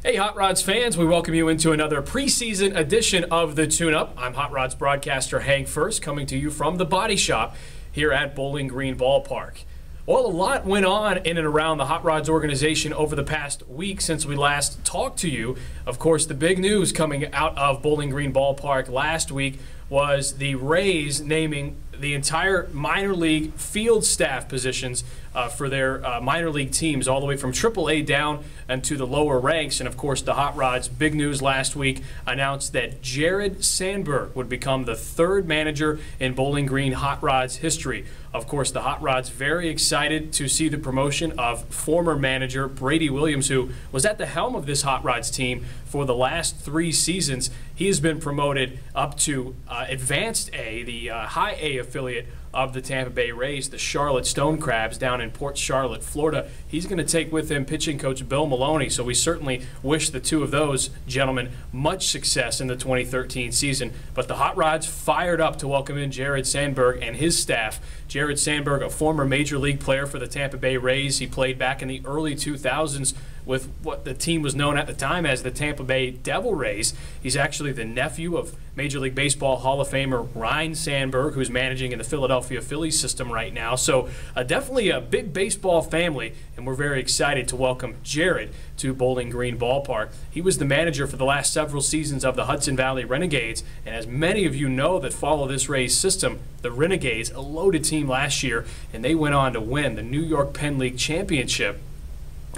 Hey Hot Rods fans, we welcome you into another preseason edition of the Tune-Up. I'm Hot Rods broadcaster Hank First, coming to you from the Body Shop here at Bowling Green Ballpark. Well, a lot went on in and around the Hot Rods organization over the past week since we last talked to you. Of course, the big news coming out of Bowling Green Ballpark last week was the Rays naming the entire minor league field staff positions for their minor league teams, all the way from AAA down and to the lower ranks. And of course, the Hot Rods, big news last week, announced that Jared Sandberg would become the third manager in Bowling Green Hot Rods history. Of course, the Hot Rods very excited to see the promotion of former manager Brady Williams, who was at the helm of this Hot Rods team for the last 3 seasons. He has been promoted up to Advanced A, the High A affiliate of the Tampa Bay Rays, the Charlotte Stone Crabs down in Port Charlotte, Florida. He's going to take with him pitching coach Bill Maloney, so we certainly wish the two of those gentlemen much success in the 2013 season. But the Hot Rods fired up to welcome in Jared Sandberg and his staff. Jared Sandberg, a former Major League player for the Tampa Bay Rays. He played back in the early 2000s with what the team was known at the time as the Tampa Bay Devil Rays. He's actually the nephew of Major League Baseball Hall of Famer Ryne Sandberg, who's managing in the Philadelphia Phillies system right now. So definitely a big baseball family, and we're very excited to welcome Jared to Bowling Green Ballpark. He was the manager for the last several seasons of the Hudson Valley Renegades, and as many of you know that follow this Rays system, the Renegades, a loaded team last year, and they went on to win the New York Penn League Championship.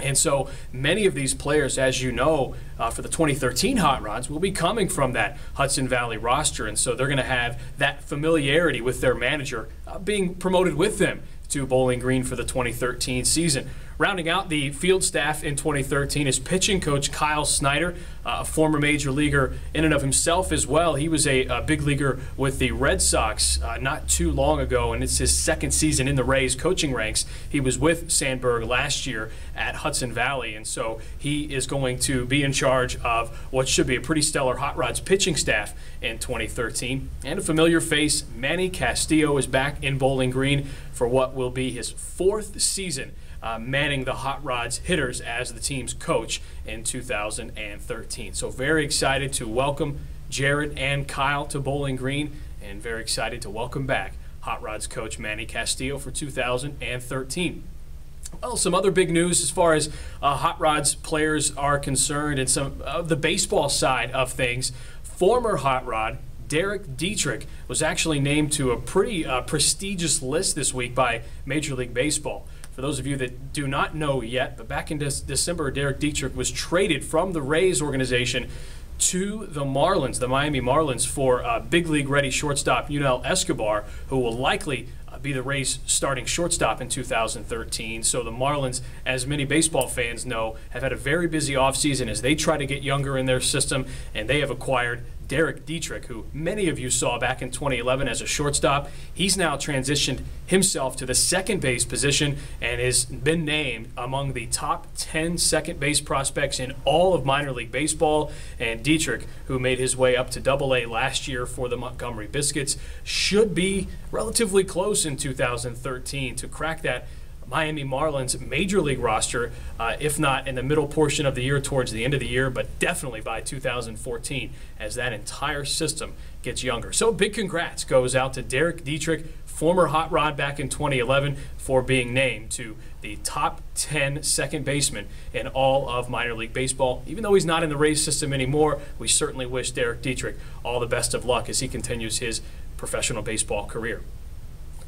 And so many of these players, as you know, for the 2013 Hot Rods will be coming from that Hudson Valley roster. And so they're going to have that familiarity with their manager being promoted with them to Bowling Green for the 2013 season. Rounding out the field staff in 2013 is pitching coach Kyle Snyder, a former major leaguer in and of himself as well. He was a big leaguer with the Red Sox not too long ago, and it's his second season in the Rays coaching ranks. He was with Sandberg last year at Hudson Valley, and so he is going to be in charge of what should be a pretty stellar Hot Rods pitching staff in 2013. And a familiar face, Manny Castillo, is back in Bowling Green for what will be his 4th season manning the Hot Rods hitters as the team's coach in 2013. So very excited to welcome Jared and Kyle to Bowling Green, and very excited to welcome back Hot Rods coach Manny Castillo for 2013. Well, some other big news as far as Hot Rods players are concerned, and some of the baseball side of things. Former Hot Rod Dietrich was actually named to a pretty prestigious list this week by Major League Baseball. For those of you that do not know yet, but back in December, Dietrich was traded from the Rays organization to the Marlins, the Miami Marlins, for big league ready shortstop Yunel Escobar, who will likely be the Rays starting shortstop in 2013. So the Marlins, as many baseball fans know, have had a very busy offseason as they try to get younger in their system, and they have acquired Dietrich, who many of you saw back in 2011 as a shortstop. He's now transitioned himself to the second base position and has been named among the top 10 second base prospects in all of minor league baseball. And Dietrich, who made his way up to Double-A last year for the Montgomery Biscuits, should be relatively close in 2013 to crack that Miami Marlins major league roster, if not in the middle portion of the year towards the end of the year, but definitely by 2014 as that entire system gets younger. So big congrats goes out to Dietrich, former Hot Rod back in 2011, for being named to the top 10 second baseman in all of minor league baseball. Even though he's not in the Rays system anymore, we certainly wish Dietrich all the best of luck as he continues his professional baseball career.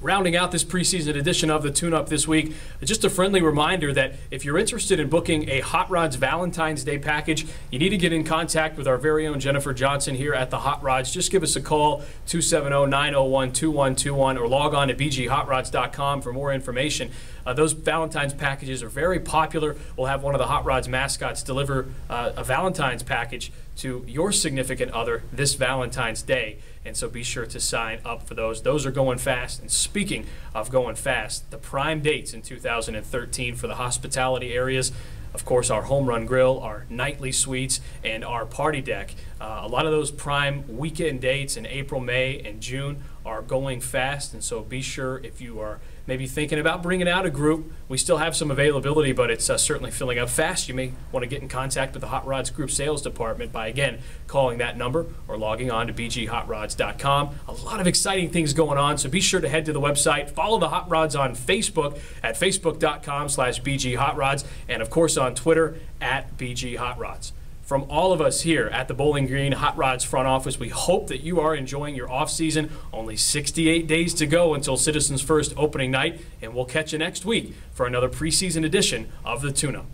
Rounding out this preseason edition of the Tune-Up this week, just a friendly reminder that if you're interested in booking a Hot Rods Valentine's Day package, you need to get in contact with our very own Jennifer Johnson here at the Hot Rods. Just give us a call, 270-901-2121, or log on to bghotrods.com for more information. Those Valentine's packages are very popular. We'll have one of the Hot Rods mascots deliver a Valentine's package to your significant other this Valentine's Day. And so be sure to sign up for those. Those are going fast. And speaking of going fast, the prime dates in 2013 for the hospitality areas, of course, our home run grill, our nightly suites, and our party deck. A lot of those prime weekend dates in April, May, and June are going fast. And so be sure, if you are maybe thinking about bringing out a group, we still have some availability, but it's certainly filling up fast. You may want to get in contact with the Hot Rods Group Sales Department by, again, calling that number or logging on to bghotrods.com. A lot of exciting things going on, so be sure to head to the website. Follow the Hot Rods on Facebook at facebook.com/bghotrods, and, of course, on Twitter at bghotrods. From all of us here at the Bowling Green Hot Rods front office, we hope that you are enjoying your off-season. Only 68 days to go until Citizens First opening night, and we'll catch you next week for another preseason edition of the Tune-Up.